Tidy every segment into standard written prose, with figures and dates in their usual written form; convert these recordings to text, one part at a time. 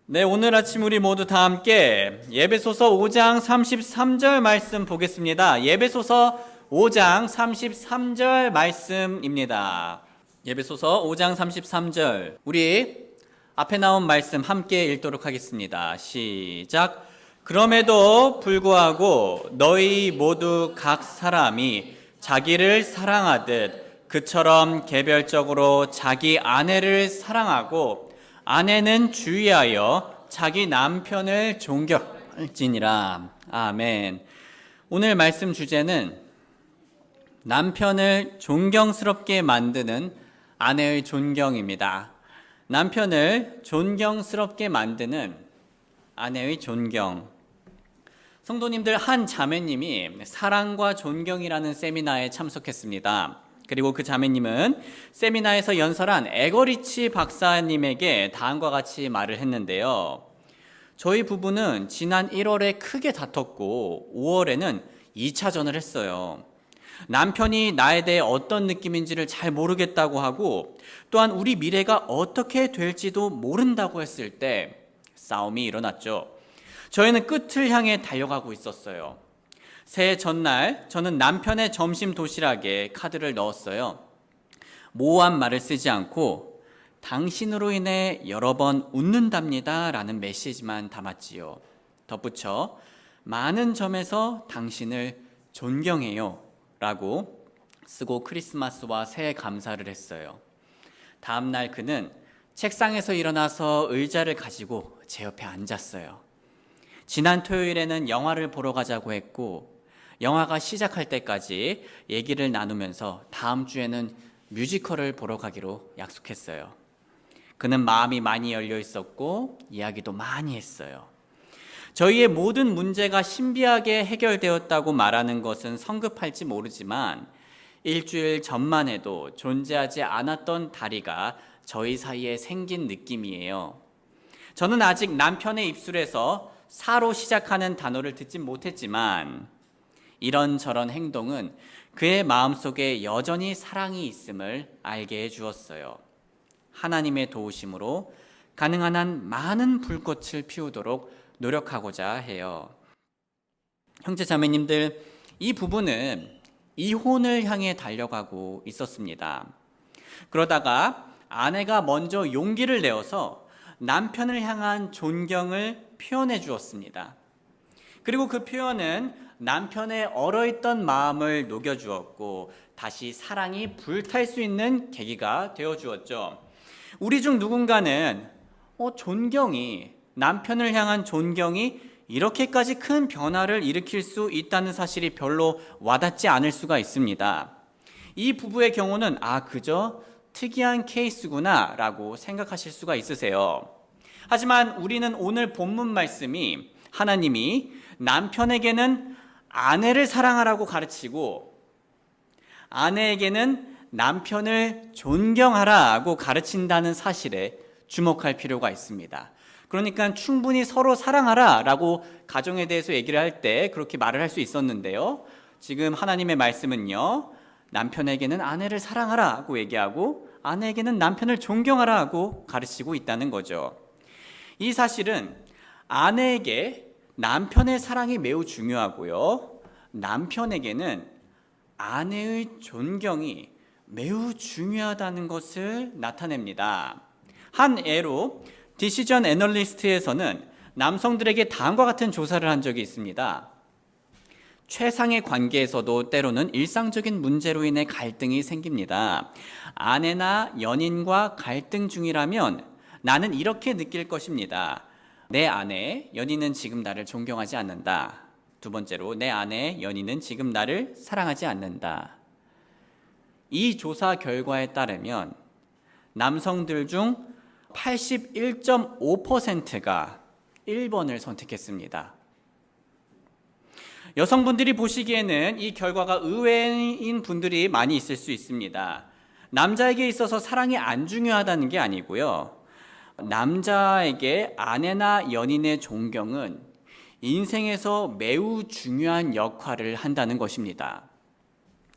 네, 오늘 아침 우리 모두 다 함께 예배소서 5장 33절 말씀 보겠습니다. 예배소서 5장 33절 말씀입니다. 예배소서 5장 33절. 우리 앞에 나온 말씀 함께 읽도록 하겠습니다. 시작. 그럼에도 불구하고 너희 모두 각 사람이 자기를 사랑하듯 그처럼 개별적으로 자기 아내를 사랑하고 아내는 주의하여 자기 남편을 존경할지니라. 아멘. 오늘 말씀 주제는 남편을 존경스럽게 만드는 아내의 존경입니다. 남편을 존경스럽게 만드는 아내의 존경. 성도님들, 한 자매님이 사랑과 존경이라는 세미나에 참석했습니다. 그리고 그 자매님은 세미나에서 연설한 에거리치 박사님에게 다음과 같이 말을 했는데요. 저희 부부는 지난 1월에 크게 다퉜고 5월에는 2차전을 했어요. 남편이 나에 대해 어떤 느낌인지를 잘 모르겠다고 하고 또한 우리 미래가 어떻게 될지도 모른다고 했을 때 싸움이 일어났죠. 저희는 끝을 향해 달려가고 있었어요. 새해 전날 저는 남편의 점심 도시락에 카드를 넣었어요. 모호한 말을 쓰지 않고 당신으로 인해 여러 번 웃는답니다 라는 메시지만 담았지요. 덧붙여 많은 점에서 당신을 존경해요 라고 쓰고 크리스마스와 새해 감사를 했어요. 다음날 그는 책상에서 일어나서 의자를 가지고 제 옆에 앉았어요. 지난 토요일에는 영화를 보러 가자고 했고 영화가 시작할 때까지 얘기를 나누면서 다음 주에는 뮤지컬을 보러 가기로 약속했어요. 그는 마음이 많이 열려 있었고 이야기도 많이 했어요. 저희의 모든 문제가 신비하게 해결되었다고 말하는 것은 성급할지 모르지만 일주일 전만 해도 존재하지 않았던 다리가 저희 사이에 생긴 느낌이에요. 저는 아직 남편의 입술에서 사로 시작하는 단어를 듣진 못했지만 이런저런 행동은 그의 마음속에 여전히 사랑이 있음을 알게 해주었어요. 하나님의 도우심으로 가능한 한 많은 불꽃을 피우도록 노력하고자 해요. 형제 자매님들, 이 부부는 이혼을 향해 달려가고 있었습니다. 그러다가 아내가 먼저 용기를 내어서 남편을 향한 존경을 표현해 주었습니다. 그리고 그 표현은 남편의 얼어있던 마음을 녹여주었고 다시 사랑이 불탈 수 있는 계기가 되어주었죠. 우리 중 누군가는 남편을 향한 존경이 이렇게까지 큰 변화를 일으킬 수 있다는 사실이 별로 와닿지 않을 수가 있습니다. 이 부부의 경우는 그저 특이한 케이스구나 라고 생각하실 수가 있으세요. 하지만 우리는 오늘 본문 말씀이 하나님이 남편에게는 아내를 사랑하라고 가르치고 아내에게는 남편을 존경하라고 가르친다는 사실에 주목할 필요가 있습니다. 그러니까 충분히 서로 사랑하라라고 가정에 대해서 얘기를 할 때 그렇게 말을 할 수 있었는데요. 지금 하나님의 말씀은요. 남편에게는 아내를 사랑하라고 얘기하고 아내에게는 남편을 존경하라고 가르치고 있다는 거죠. 이 사실은 아내에게 남편의 사랑이 매우 중요하고요. 남편에게는 아내의 존경이 매우 중요하다는 것을 나타냅니다. 한 예로 디시전 애널리스트에서는 남성들에게 다음과 같은 조사를 한 적이 있습니다. 최상의 관계에서도 때로는 일상적인 문제로 인해 갈등이 생깁니다. 아내나 연인과 갈등 중이라면 나는 이렇게 느낄 것입니다. 내 아내, 연인은 지금 나를 존경하지 않는다. 두 번째로, 내 아내, 연인은 지금 나를 사랑하지 않는다. 이 조사 결과에 따르면 남성들 중 81.5%가 1번을 선택했습니다. 여성분들이 보시기에는 이 결과가 의외인 분들이 많이 있을 수 있습니다. 남자에게 있어서 사랑이 안 중요하다는 게 아니고요. 남자에게 아내나 연인의 존경은 인생에서 매우 중요한 역할을 한다는 것입니다.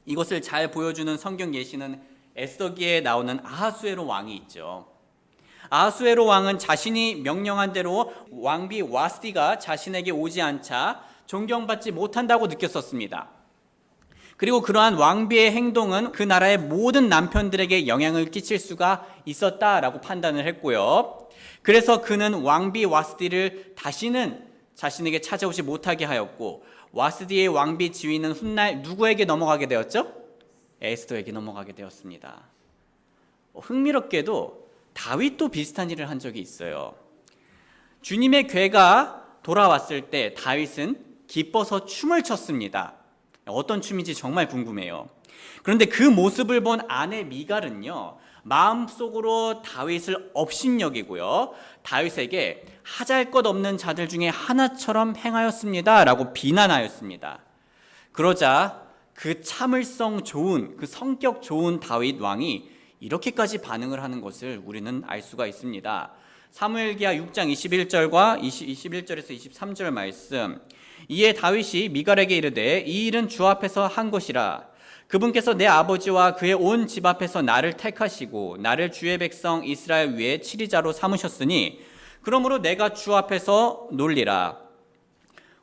이것을 잘 보여주는 성경 예시는 에스더기에 나오는 아하수에로 왕이 있죠. 아하수에로 왕은 자신이 명령한 대로 왕비 와스디가 자신에게 오지 않자 존경받지 못한다고 느꼈었습니다. 그리고 그러한 왕비의 행동은 그 나라의 모든 남편들에게 영향을 끼칠 수가 있었다라고 판단을 했고요. 그래서 그는 왕비 와스디를 다시는 자신에게 찾아오지 못하게 하였고, 와스디의 왕비 지위는 훗날 누구에게 넘어가게 되었죠? 에스더에게 넘어가게 되었습니다. 흥미롭게도 다윗도 비슷한 일을 한 적이 있어요. 주님의 궤가 돌아왔을 때 다윗은 기뻐서 춤을 췄습니다. 어떤 춤인지 정말 궁금해요. 그런데 그 모습을 본 아내 미갈은요, 마음속으로 다윗을 업신여기고요, 다윗에게 하잘 것 없는 자들 중에 하나처럼 행하였습니다 라고 비난하였습니다. 그러자 그 참을성 좋은, 그 성격 좋은 다윗 왕이 이렇게까지 반응을 하는 것을 우리는 알 수가 있습니다. 사무엘기하 6장 21절과 21절에서 23절 말씀. 이에 다윗이 미갈에게 이르되 이 일은 주 앞에서 한 것이라. 그분께서 내 아버지와 그의 온 집 앞에서 나를 택하시고 나를 주의 백성 이스라엘 위에 치리자로 삼으셨으니 그러므로 내가 주 앞에서 놀리라.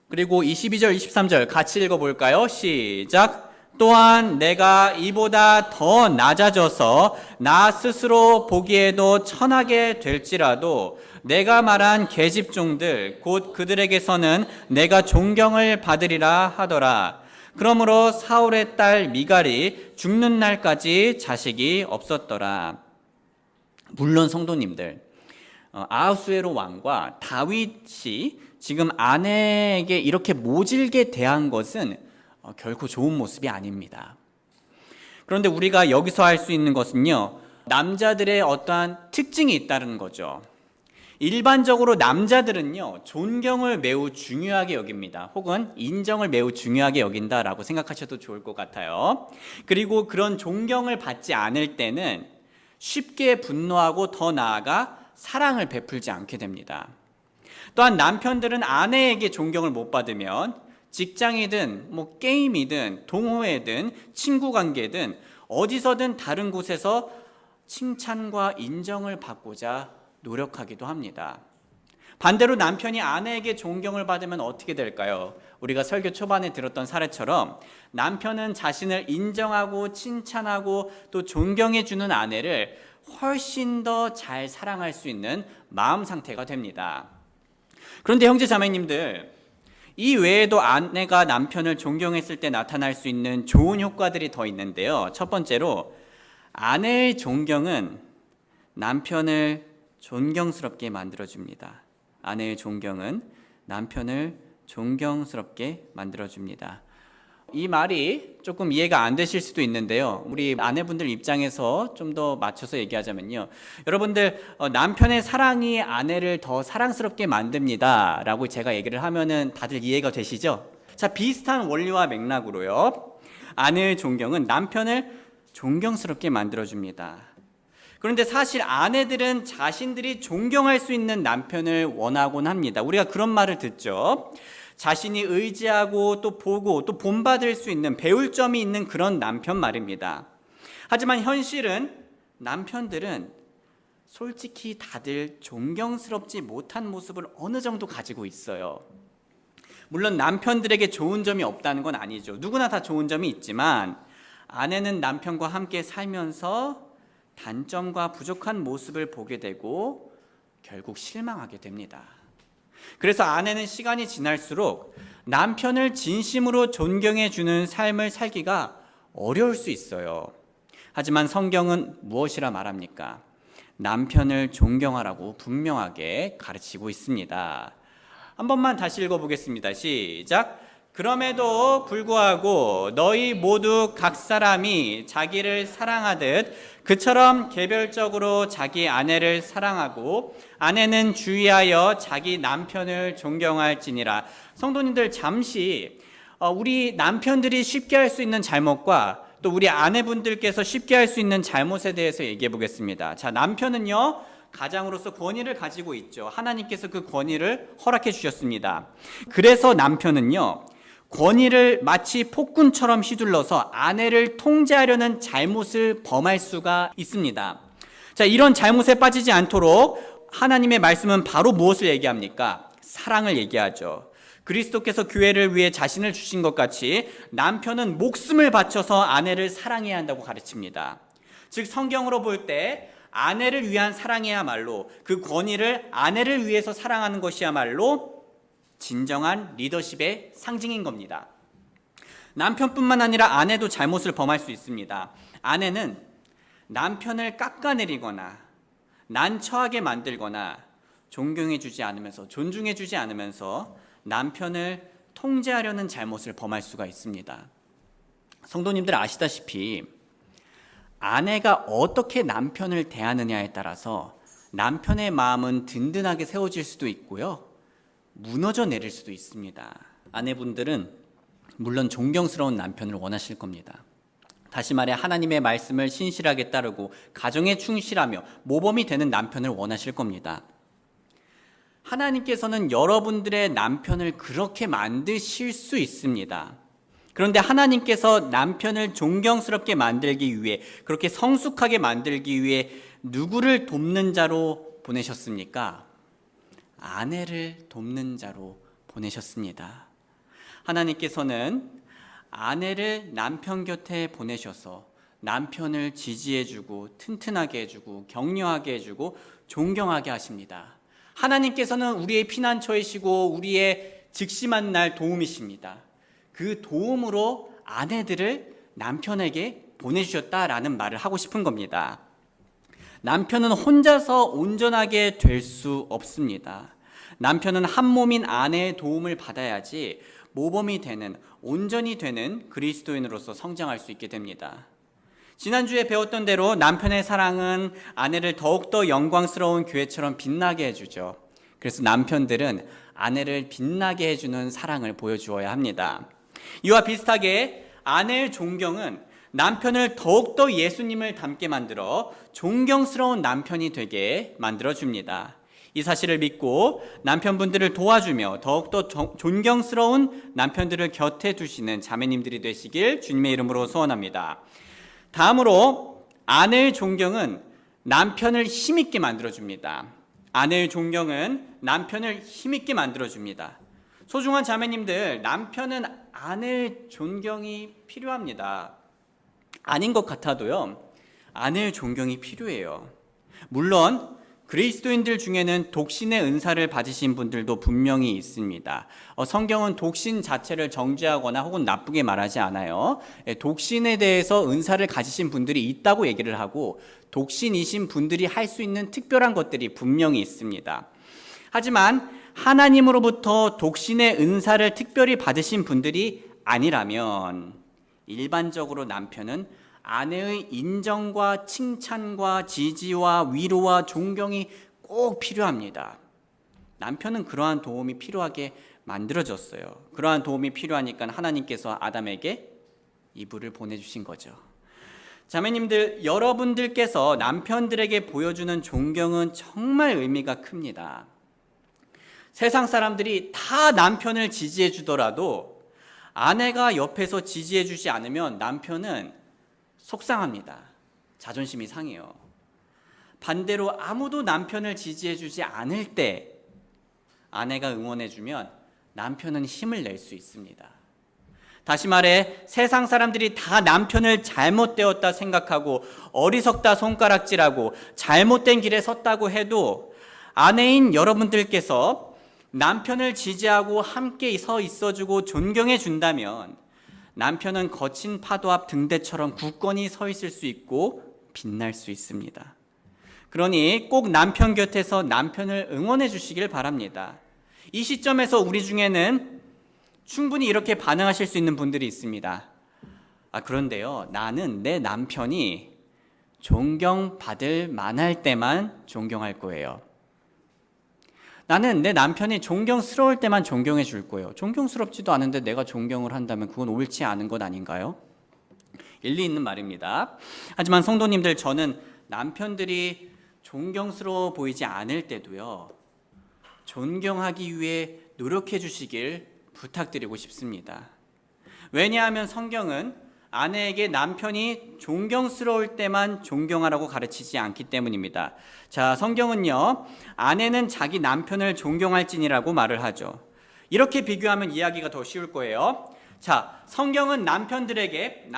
그리고 22절 23절 같이 읽어볼까요? 시작. 또한 내가 이보다 더 낮아져서 나 스스로 보기에도 천하게 될지라도 내가 말한 계집종들 곧 그들에게서는 내가 존경을 받으리라 하더라. 그러므로 사울의 딸 미갈이 죽는 날까지 자식이 없었더라. 물론 성도님들, 아하수에로 왕과 다윗이 지금 아내에게 이렇게 모질게 대한 것은 결코 좋은 모습이 아닙니다. 그런데 우리가 여기서 할 수 있는 것은요, 남자들의 어떠한 특징이 있다는 거죠. 일반적으로 남자들은요, 존경을 매우 중요하게 여깁니다. 혹은 인정을 매우 중요하게 여긴다라고 생각하셔도 좋을 것 같아요. 그리고 그런 존경을 받지 않을 때는 쉽게 분노하고 더 나아가 사랑을 베풀지 않게 됩니다. 또한 남편들은 아내에게 존경을 못 받으면 직장이든 게임이든 동호회든 친구 관계든 어디서든 다른 곳에서 칭찬과 인정을 받고자 노력하기도 합니다. 반대로 남편이 아내에게 존경을 받으면 어떻게 될까요? 우리가 설교 초반에 들었던 사례처럼 남편은 자신을 인정하고 칭찬하고 또 존경해 주는 아내를 훨씬 더 잘 사랑할 수 있는 마음 상태가 됩니다. 그런데 형제 자매님들, 이 외에도 아내가 남편을 존경했을 때 나타날 수 있는 좋은 효과들이 더 있는데요. 첫 번째로, 아내의 존경은 남편을 존경스럽게 만들어줍니다. 아내의 존경은 남편을 존경스럽게 만들어줍니다. 이 말이 조금 이해가 안 되실 수도 있는데요. 우리 아내분들 입장에서 좀 더 맞춰서 얘기하자면요. 여러분들, 남편의 사랑이 아내를 더 사랑스럽게 만듭니다 라고 제가 얘기를 하면은 다들 이해가 되시죠? 자, 비슷한 원리와 맥락으로요, 아내의 존경은 남편을 존경스럽게 만들어줍니다. 그런데 사실 아내들은 자신들이 존경할 수 있는 남편을 원하곤 합니다. 우리가 그런 말을 듣죠. 자신이 의지하고 또 보고 또 본받을 수 있는, 배울 점이 있는 그런 남편 말입니다. 하지만 현실은 남편들은 솔직히 다들 존경스럽지 못한 모습을 어느 정도 가지고 있어요. 물론 남편들에게 좋은 점이 없다는 건 아니죠. 누구나 다 좋은 점이 있지만 아내는 남편과 함께 살면서 단점과 부족한 모습을 보게 되고 결국 실망하게 됩니다. 그래서 아내는 시간이 지날수록 남편을 진심으로 존경해 주는 삶을 살기가 어려울 수 있어요. 하지만 성경은 무엇이라 말합니까? 남편을 존경하라고 분명하게 가르치고 있습니다. 한 번만 다시 읽어보겠습니다. 시작. 그럼에도 불구하고 너희 모두 각 사람이 자기를 사랑하듯 그처럼 개별적으로 자기 아내를 사랑하고 아내는 주의하여 자기 남편을 존경할지니라. 성도님들, 잠시 우리 남편들이 쉽게 할 수 있는 잘못과 또 우리 아내분들께서 쉽게 할 수 있는 잘못에 대해서 얘기해 보겠습니다. 자, 남편은요, 가장으로서 권위를 가지고 있죠. 하나님께서 그 권위를 허락해 주셨습니다. 그래서 남편은요, 권위를 마치 폭군처럼 휘둘러서 아내를 통제하려는 잘못을 범할 수가 있습니다. 자, 이런 잘못에 빠지지 않도록 하나님의 말씀은 바로 무엇을 얘기합니까? 사랑을 얘기하죠. 그리스도께서 교회를 위해 자신을 주신 것 같이 남편은 목숨을 바쳐서 아내를 사랑해야 한다고 가르칩니다. 즉 성경으로 볼 때 아내를 위한 사랑이야말로, 그 권위를 아내를 위해서 사랑하는 것이야말로 진정한 리더십의 상징인 겁니다. 남편뿐만 아니라 아내도 잘못을 범할 수 있습니다. 아내는 남편을 깎아내리거나 난처하게 만들거나 존중해주지 않으면서 남편을 통제하려는 잘못을 범할 수가 있습니다. 성도님들 아시다시피 아내가 어떻게 남편을 대하느냐에 따라서 남편의 마음은 든든하게 세워질 수도 있고요, 무너져 내릴 수도 있습니다. 아내분들은 물론 존경스러운 남편을 원하실 겁니다. 다시 말해 하나님의 말씀을 신실하게 따르고 가정에 충실하며 모범이 되는 남편을 원하실 겁니다. 하나님께서는 여러분들의 남편을 그렇게 만드실 수 있습니다. 그런데 하나님께서 남편을 존경스럽게 만들기 위해, 그렇게 성숙하게 만들기 위해 누구를 돕는 자로 보내셨습니까? 아내를 돕는 자로 보내셨습니다. 하나님께서는 아내를 남편 곁에 보내셔서 남편을 지지해주고 튼튼하게 해주고 격려하게 해주고 존경하게 하십니다. 하나님께서는 우리의 피난처이시고 우리의 즉시 만날 도움이십니다. 그 도움으로 아내들을 남편에게 보내주셨다라는 말을 하고 싶은 겁니다. 남편은 혼자서 온전하게 될 수 없습니다. 남편은 한 몸인 아내의 도움을 받아야지 모범이 되는, 온전히 되는 그리스도인으로서 성장할 수 있게 됩니다. 지난주에 배웠던 대로 남편의 사랑은 아내를 더욱더 영광스러운 교회처럼 빛나게 해주죠. 그래서 남편들은 아내를 빛나게 해주는 사랑을 보여주어야 합니다. 이와 비슷하게 아내의 존경은 남편을 더욱더 예수님을 닮게 만들어 존경스러운 남편이 되게 만들어줍니다. 이 사실을 믿고 남편분들을 도와주며 더욱더 존경스러운 남편들을 곁에 두시는 자매님들이 되시길 주님의 이름으로 소원합니다. 다음으로 아내의 존경은 남편을 힘있게 만들어줍니다. 아내의 존경은 남편을 힘있게 만들어줍니다. 소중한 자매님들, 남편은 아내의 존경이 필요합니다. 아닌 것 같아도요, 아내의 존경이 필요해요. 물론 그리스도인들 중에는 독신의 은사를 받으신 분들도 분명히 있습니다. 성경은 독신 자체를 정죄하거나 혹은 나쁘게 말하지 않아요. 독신에 대해서 은사를 가지신 분들이 있다고 얘기를 하고, 독신이신 분들이 할 수 있는 특별한 것들이 분명히 있습니다. 하지만 하나님으로부터 독신의 은사를 특별히 받으신 분들이 아니라면 일반적으로 남편은 아내의 인정과 칭찬과 지지와 위로와 존경이 꼭 필요합니다. 남편은 그러한 도움이 필요하게 만들어졌어요. 그러한 도움이 필요하니까 하나님께서 아담에게 이불을 보내주신 거죠. 자매님들, 여러분들께서 남편들에게 보여주는 존경은 정말 의미가 큽니다. 세상 사람들이 다 남편을 지지해 주더라도 아내가 옆에서 지지해 주지 않으면 남편은 속상합니다. 자존심이 상해요. 반대로 아무도 남편을 지지해 주지 않을 때 아내가 응원해 주면 남편은 힘을 낼 수 있습니다. 다시 말해 세상 사람들이 다 남편을 잘못되었다 생각하고 어리석다 손가락질하고 잘못된 길에 섰다고 해도 아내인 여러분들께서 남편을 지지하고 함께 서 있어주고 존경해 준다면 남편은 거친 파도 앞 등대처럼 굳건히 서 있을 수 있고 빛날 수 있습니다. 그러니 꼭 남편 곁에서 남편을 응원해 주시길 바랍니다. 이 시점에서 우리 중에는 충분히 이렇게 반응하실 수 있는 분들이 있습니다. 그런데요, 나는 내 남편이 존경받을 만할 때만 존경할 거예요. 나는 내 남편이 존경스러울 때만 존경해 줄 거예요. 존경스럽지도 않은데 내가 존경을 한다면 그건 옳지 않은 것 아닌가요? 일리 있는 말입니다. 하지만 성도님들, 저는 남편들이 존경스러워 보이지 않을 때도요, 존경하기 위해 노력해 주시길 부탁드리고 싶습니다. 왜냐하면 성경은 아내에게 남편이 존경스러울 때만 존경하라고 가르치지 않기 때문입니다. 자, 성경은요, 아내는 자기 남편을 존경할지니라고 말을 하죠. 이렇게 비교하면 이해하기가 더 쉬울 거예요. 자, 성경은 남편들에게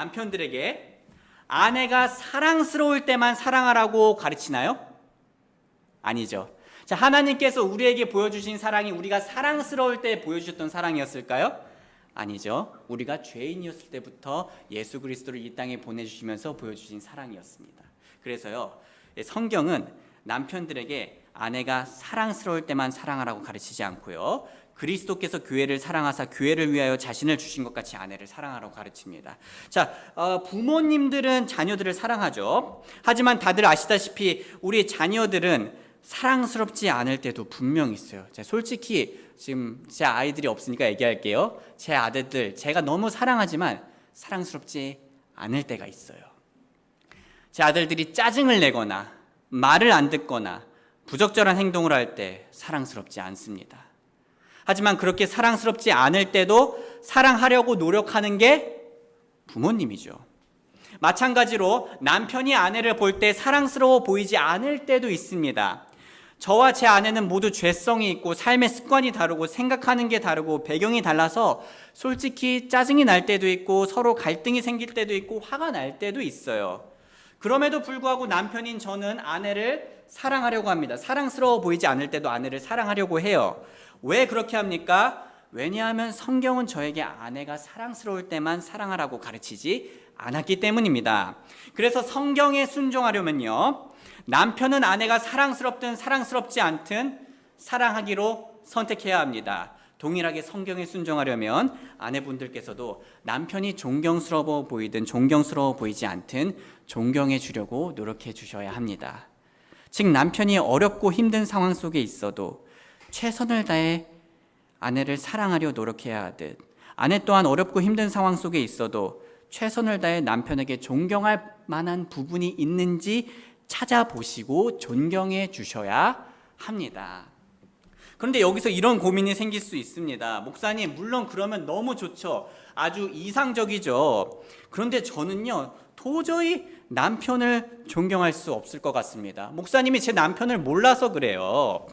아내가 사랑스러울 때만 사랑하라고 가르치나요? 아니죠. 자, 하나님께서 우리에게 보여주신 사랑이 우리가 사랑스러울 때 보여주셨던 사랑이었을까요? 아니죠. 우리가 죄인이었을 때부터 예수 그리스도를 이 땅에 보내주시면서 보여주신 사랑이었습니다. 그래서요, 성경은 남편들에게 아내가 사랑스러울 때만 사랑하라고 가르치지 않고요, 그리스도께서 교회를 사랑하사 교회를 위하여 자신을 주신 것 같이 아내를 사랑하라고 가르칩니다. 자, 부모님들은 자녀들을 사랑하죠. 하지만 다들 아시다시피 우리 자녀들은 사랑스럽지 않을 때도 분명 있어요. 솔직히 지금 제 아이들이 없으니까 얘기할게요. 제 아들들 제가 너무 사랑하지만 사랑스럽지 않을 때가 있어요. 제 아들들이 짜증을 내거나 말을 안 듣거나 부적절한 행동을 할 때 사랑스럽지 않습니다. 하지만 그렇게 사랑스럽지 않을 때도 사랑하려고 노력하는 게 부모님이죠. 마찬가지로 남편이 아내를 볼 때 사랑스러워 보이지 않을 때도 있습니다. 저와 제 아내는 모두 죄성이 있고 삶의 습관이 다르고 생각하는 게 다르고 배경이 달라서 솔직히 짜증이 날 때도 있고 서로 갈등이 생길 때도 있고 화가 날 때도 있어요. 그럼에도 불구하고 남편인 저는 아내를 사랑하려고 합니다. 사랑스러워 보이지 않을 때도 아내를 사랑하려고 해요. 왜 그렇게 합니까? 왜냐하면 성경은 저에게 아내가 사랑스러울 때만 사랑하라고 가르치지 않았기 때문입니다. 그래서 성경에 순종하려면요, 남편은 아내가 사랑스럽든 사랑스럽지 않든 사랑하기로 선택해야 합니다. 동일하게 성경에 순종하려면 아내분들께서도 남편이 존경스러워 보이든 존경스러워 보이지 않든 존경해 주려고 노력해 주셔야 합니다. 즉, 남편이 어렵고 힘든 상황 속에 있어도 최선을 다해 아내를 사랑하려 노력해야 하듯, 아내 또한 어렵고 힘든 상황 속에 있어도 최선을 다해 남편에게 존경할 만한 부분이 있는지 찾아보시고 존경해 주셔야 합니다. 그런데 여기서 이런 고민이 생길 수 있습니다. 목사님, 물론 그러면 너무 좋죠. 아주 이상적이죠. 그런데 저는요, 도저히 남편을 존경할 수 없을 것 같습니다. 목사님이 제 남편을 몰라서 그래요.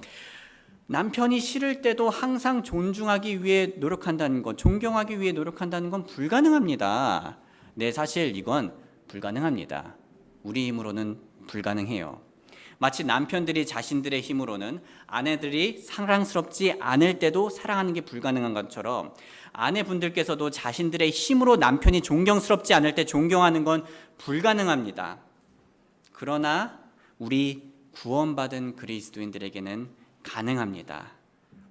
남편이 싫을 때도 항상 존중하기 위해 노력한다는 건, 존경하기 위해 노력한다는 건 불가능합니다. 네, 사실 이건 불가능합니다. 우리 힘으로는 불가능해요. 마치 남편들이 자신들의 힘으로는 아내들이 사랑스럽지 않을 때도 사랑하는 게 불가능한 것처럼 아내분들께서도 자신들의 힘으로 남편이 존경스럽지 않을 때 존경하는 건 불가능합니다. 그러나 우리 구원받은 그리스도인들에게는 가능합니다.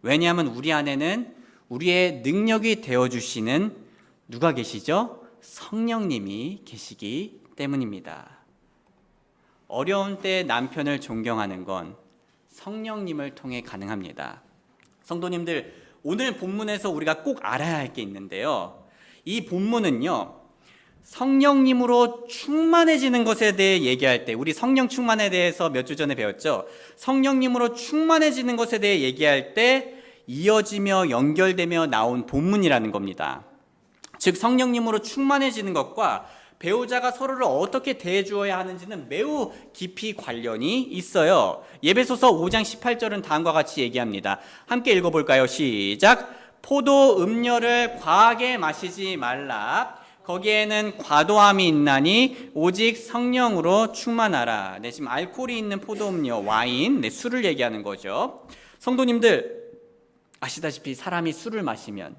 왜냐하면 우리 안에는 우리의 능력이 되어주시는 누가 계시죠? 성령님이 계시기 때문입니다. 어려운 때 남편을 존경하는 건 성령님을 통해 가능합니다. 성도님들, 오늘 본문에서 우리가 꼭 알아야 할 게 있는데요, 이 본문은요, 성령님으로 충만해지는 것에 대해 얘기할 때, 우리 성령 충만에 대해서 몇 주 전에 배웠죠. 성령님으로 충만해지는 것에 대해 얘기할 때 이어지며 연결되며 나온 본문이라는 겁니다. 즉, 성령님으로 충만해지는 것과 배우자가 서로를 어떻게 대해주어야 하는지는 매우 깊이 관련이 있어요. 예배소서 5장 18절은 다음과 같이 얘기합니다. 함께 읽어볼까요? 시작. 포도 음료를 과하게 마시지 말라. 거기에는 과도함이 있나니 오직 성령으로 충만하라. 네, 지금 알코올이 있는 포도 음료, 와인, 술을 얘기하는 거죠. 성도님들, 아시다시피 사람이 술을 마시면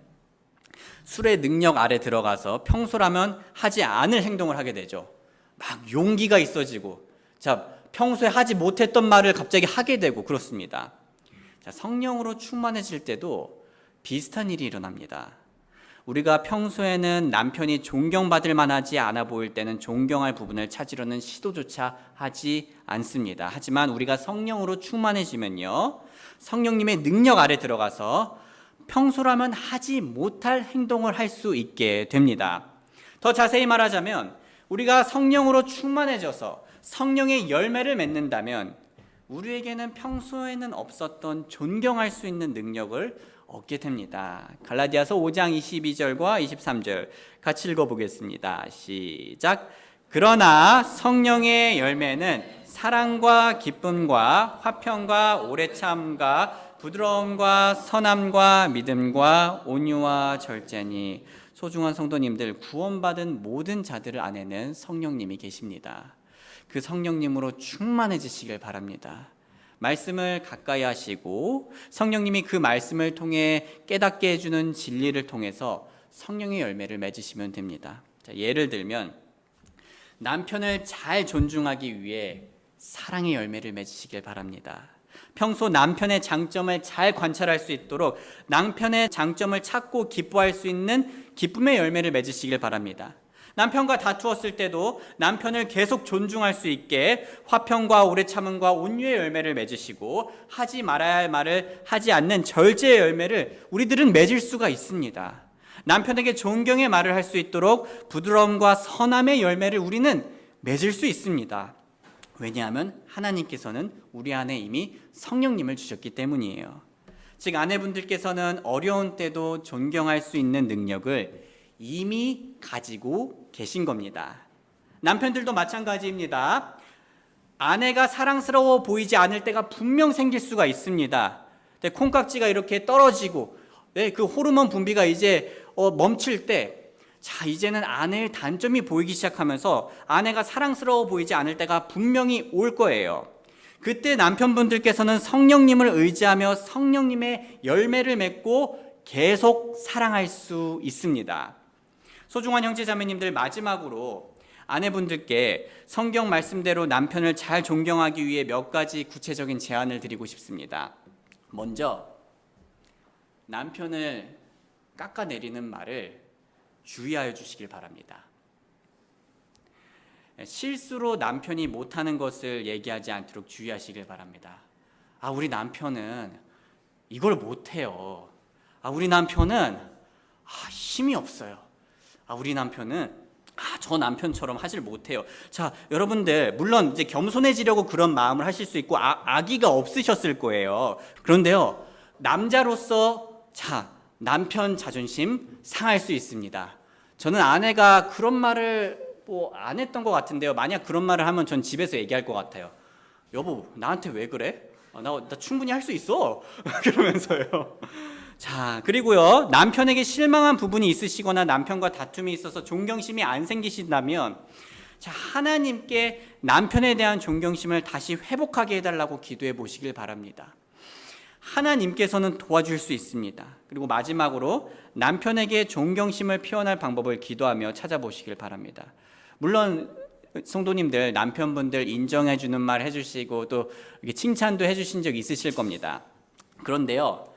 술의 능력 아래 들어가서 평소라면 하지 않을 행동을 하게 되죠. 막 용기가 있어지고, 평소에 하지 못했던 말을 갑자기 하게 되고 그렇습니다. 성령으로 충만해질 때도 비슷한 일이 일어납니다. 우리가 평소에는 남편이 존경받을 만하지 않아 보일 때는 존경할 부분을 찾으려는 시도조차 하지 않습니다. 하지만 우리가 성령으로 충만해지면요, 성령님의 능력 아래 들어가서 평소라면 하지 못할 행동을 할 수 있게 됩니다. 더 자세히 말하자면 우리가 성령으로 충만해져서 성령의 열매를 맺는다면 우리에게는 평소에는 없었던 존경할 수 있는 능력을 얻게 됩니다. 갈라디아서 5장 22절과 23절 같이 읽어보겠습니다. 시작. 그러나 성령의 열매는 사랑과 기쁨과 화평과 오래참과 부드러움과 선함과 믿음과 온유와 절제니. 소중한 성도님들, 구원받은 모든 자들 안에는 성령님이 계십니다. 그 성령님으로 충만해지시길 바랍니다. 말씀을 가까이 하시고 성령님이 그 말씀을 통해 깨닫게 해주는 진리를 통해서 성령의 열매를 맺으시면 됩니다. 자, 예를 들면 남편을 잘 존중하기 위해 사랑의 열매를 맺으시길 바랍니다. 평소 남편의 장점을 잘 관찰할 수 있도록 남편의 장점을 찾고 기뻐할 수 있는 기쁨의 열매를 맺으시길 바랍니다. 남편과 다투었을 때도 남편을 계속 존중할 수 있게 화평과 오래 참음과 온유의 열매를 맺으시고 하지 말아야 할 말을 하지 않는 절제의 열매를 우리들은 맺을 수가 있습니다. 남편에게 존경의 말을 할 수 있도록 부드러움과 선함의 열매를 우리는 맺을 수 있습니다. 왜냐하면 하나님께서는 우리 안에 이미 성령님을 주셨기 때문이에요. 즉 아내분들께서는 어려운 때도 존경할 수 있는 능력을 이미 가지고 계신 겁니다. 남편들도 마찬가지입니다. 아내가 사랑스러워 보이지 않을 때가 분명 생길 수가 있습니다. 콩깍지가 이렇게 떨어지고 그 호르몬 분비가 이제 멈출 때 자, 이제는 아내의 단점이 보이기 시작하면서 아내가 사랑스러워 보이지 않을 때가 분명히 올 거예요. 그때 남편분들께서는 성령님을 의지하며 성령님의 열매를 맺고 계속 사랑할 수 있습니다. 소중한 형제 자매님들, 마지막으로 아내분들께 성경 말씀대로 남편을 잘 존경하기 위해 몇 가지 구체적인 제안을 드리고 싶습니다. 먼저 남편을 깎아내리는 말을 주의하여 주시길 바랍니다. 실수로 남편이 못하는 것을 얘기하지 않도록 주의하시길 바랍니다. 우리 남편은 이걸 못해요. 우리 남편은 힘이 없어요. 우리 남편은 저 남편처럼 하질 못해요. 자, 여러분들 물론 이제 겸손해지려고 그런 마음을 하실 수 있고 아기가 없으셨을 거예요. 그런데요, 남자로서 남편 자존심 상할 수 있습니다. 저는 아내가 그런 말을 안 했던 것 같은데요. 만약 그런 말을 하면 전 집에서 얘기할 것 같아요. 여보, 나한테 왜 그래? 나 충분히 할 수 있어. 그러면서요. 자, 그리고요, 남편에게 실망한 부분이 있으시거나 남편과 다툼이 있어서 존경심이 안 생기신다면 하나님께 남편에 대한 존경심을 다시 회복하게 해달라고 기도해 보시길 바랍니다. 하나님께서는 도와줄 수 있습니다. 그리고 마지막으로 남편에게 존경심을 표현할 방법을 기도하며 찾아보시길 바랍니다. 물론 성도님들, 남편분들 인정해 주는 말 해주시고 또 칭찬도 해주신 적 있으실 겁니다. 그런데요,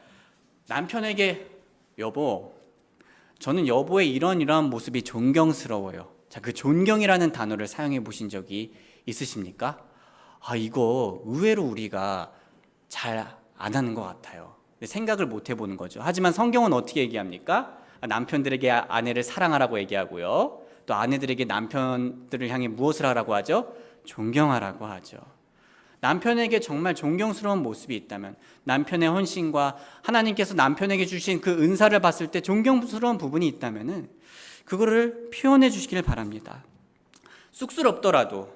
남편에게 여보, 저는 여보의 이러한 모습이 존경스러워요. 자, 그 존경이라는 단어를 사용해 보신 적이 있으십니까? 이거 의외로 우리가 잘 안 하는 것 같아요. 생각을 못 해보는 거죠. 하지만 성경은 어떻게 얘기합니까? 남편들에게 아내를 사랑하라고 얘기하고요. 또 아내들에게 남편들을 향해 무엇을 하라고 하죠? 존경하라고 하죠. 남편에게 정말 존경스러운 모습이 있다면, 남편의 헌신과 하나님께서 남편에게 주신 그 은사를 봤을 때 존경스러운 부분이 있다면 그거를 표현해 주시길 바랍니다. 쑥스럽더라도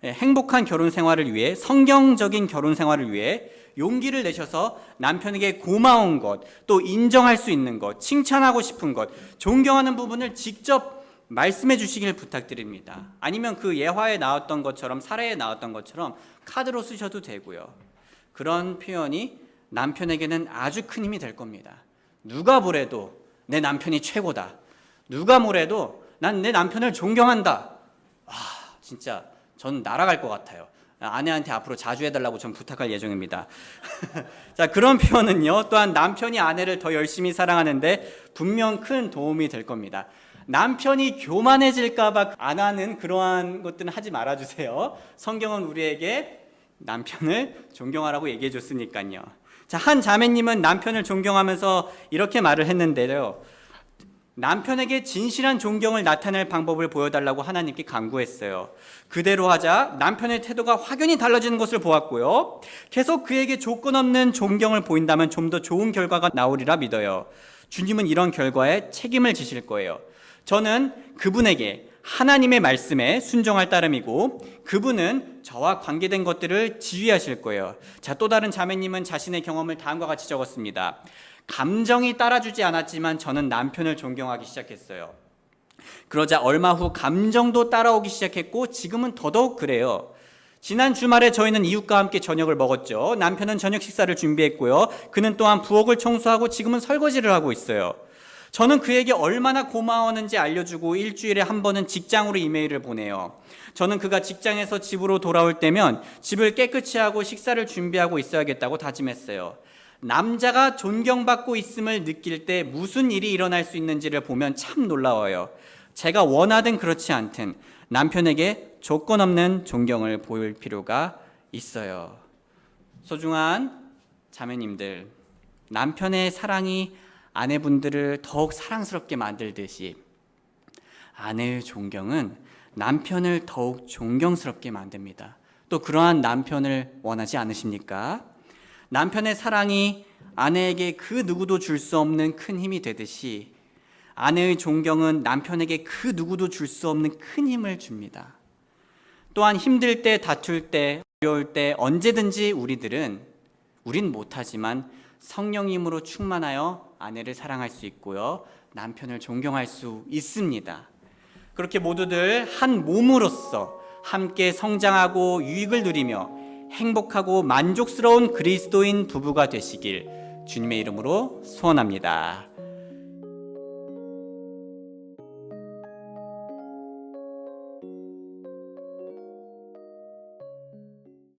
행복한 결혼 생활을 위해, 성경적인 결혼 생활을 위해 용기를 내셔서 남편에게 고마운 것, 또 인정할 수 있는 것, 칭찬하고 싶은 것, 존경하는 부분을 직접 말씀해 주시길 부탁드립니다. 아니면 그 예화에 나왔던 것처럼, 사례에 나왔던 것처럼 카드로 쓰셔도 되고요. 그런 표현이 남편에게는 아주 큰 힘이 될 겁니다. 누가 뭐래도 내 남편이 최고다. 누가 뭐래도 난 내 남편을 존경한다. 진짜 전 날아갈 것 같아요. 아내한테 앞으로 자주 해달라고 전 부탁할 예정입니다. 자, 그런 표현은요, 또한 남편이 아내를 더 열심히 사랑하는데 분명 큰 도움이 될 겁니다. 남편이 교만해질까봐 안 하는 그러한 것들은 하지 말아주세요. 성경은 우리에게 남편을 존경하라고 얘기해 줬으니까요. 자, 한 자매님은 남편을 존경하면서 이렇게 말을 했는데요. 남편에게 진실한 존경을 나타낼 방법을 보여달라고 하나님께 간구했어요. 그대로 하자 남편의 태도가 확연히 달라지는 것을 보았고요. 계속 그에게 조건 없는 존경을 보인다면 좀 더 좋은 결과가 나오리라 믿어요. 주님은 이런 결과에 책임을 지실 거예요. 저는 그분에게 하나님의 말씀에 순종할 따름이고 그분은 저와 관계된 것들을 지휘하실 거예요. 자, 또 다른 자매님은 자신의 경험을 다음과 같이 적었습니다. 감정이 따라주지 않았지만 저는 남편을 존경하기 시작했어요. 그러자 얼마 후 감정도 따라오기 시작했고 지금은 더더욱 그래요. 지난 주말에 저희는 이웃과 함께 저녁을 먹었죠. 남편은 저녁 식사를 준비했고요. 그는 또한 부엌을 청소하고 지금은 설거지를 하고 있어요. 저는 그에게 얼마나 고마웠는지 알려주고 일주일에 한 번은 직장으로 이메일을 보내요. 저는 그가 직장에서 집으로 돌아올 때면 집을 깨끗이 하고 식사를 준비하고 있어야겠다고 다짐했어요. 남자가 존경받고 있음을 느낄 때 무슨 일이 일어날 수 있는지를 보면 참 놀라워요. 제가 원하든 그렇지 않든 남편에게 조건 없는 존경을 보일 필요가 있어요. 소중한 자매님들, 남편의 사랑이 아내분들을 더욱 사랑스럽게 만들듯이 아내의 존경은 남편을 더욱 존경스럽게 만듭니다. 또 그러한 남편을 원하지 않으십니까? 남편의 사랑이 아내에게 그 누구도 줄 수 없는 큰 힘이 되듯이 아내의 존경은 남편에게 그 누구도 줄 수 없는 큰 힘을 줍니다. 또한 힘들 때, 다툴 때, 어려울 때 언제든지 우린 못하지만 성령님으로 충만하여 아내를 사랑할 수 있고요. 남편을 존경할 수 있습니다. 그렇게 모두들 한 몸으로서 함께 성장하고 유익을 누리며 행복하고 만족스러운 그리스도인 부부가 되시길 주님의 이름으로 소원합니다.